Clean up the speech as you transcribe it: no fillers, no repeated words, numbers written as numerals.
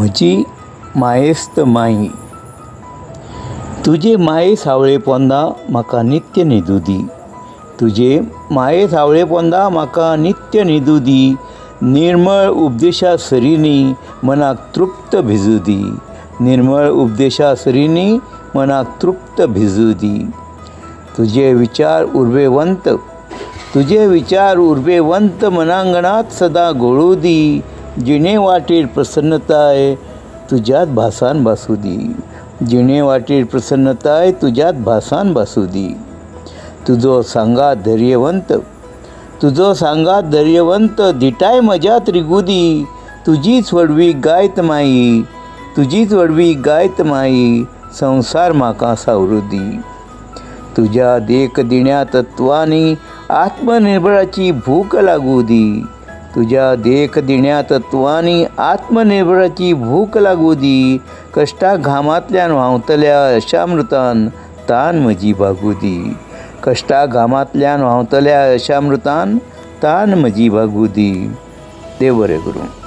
म्हजी मायेस्त माई, तुझे माये सावळे पोंदा म्हाका नित्य न्हिदू दी. तुझे माये सावळे पोंदा म्हाका नित्य न्हिदू दी. निर्मळ उपदेशा सरीनी मनाक तृप्त भिजू दी. निर्मळ उपदेशा सरीनी मनाक तृप्त भिजू दी. तुझे विचार उर्बेवंत, तुझे विचार उर्बेवंत मनांगणात सदा घोळू दी. जिणे वाटेर प्रसन्नताय तुझ्यात भासान भासू दी. जिणे वाटेर प्रसन्नताय तुझ्यात भासान भासू दी. तुझो सांगात धैर्यवंत, तुझो सांगात धैर्यवंत दिटाय म्हज्यात रिगू दी. तुझीच वडवी गायत माई, तुझीच वडवी गायत माई संसार म्हाका सावरू दी. तुझ्या देख दिण्या तत्वांनी आत्मनिर्भराची भूक लागू दी. तुझ्या देख दिण्या तत्वांनी आत्मनिर्भराची भूक लागू दी. कष्टा घामांतल्यान व्हांवतल्या अशामृतान तान म्हजी भागू दी. कष्टा घामांतल्यान व्हांवतल्या अशामृतान तान म्हजी भागू दी. देव बरें करूं.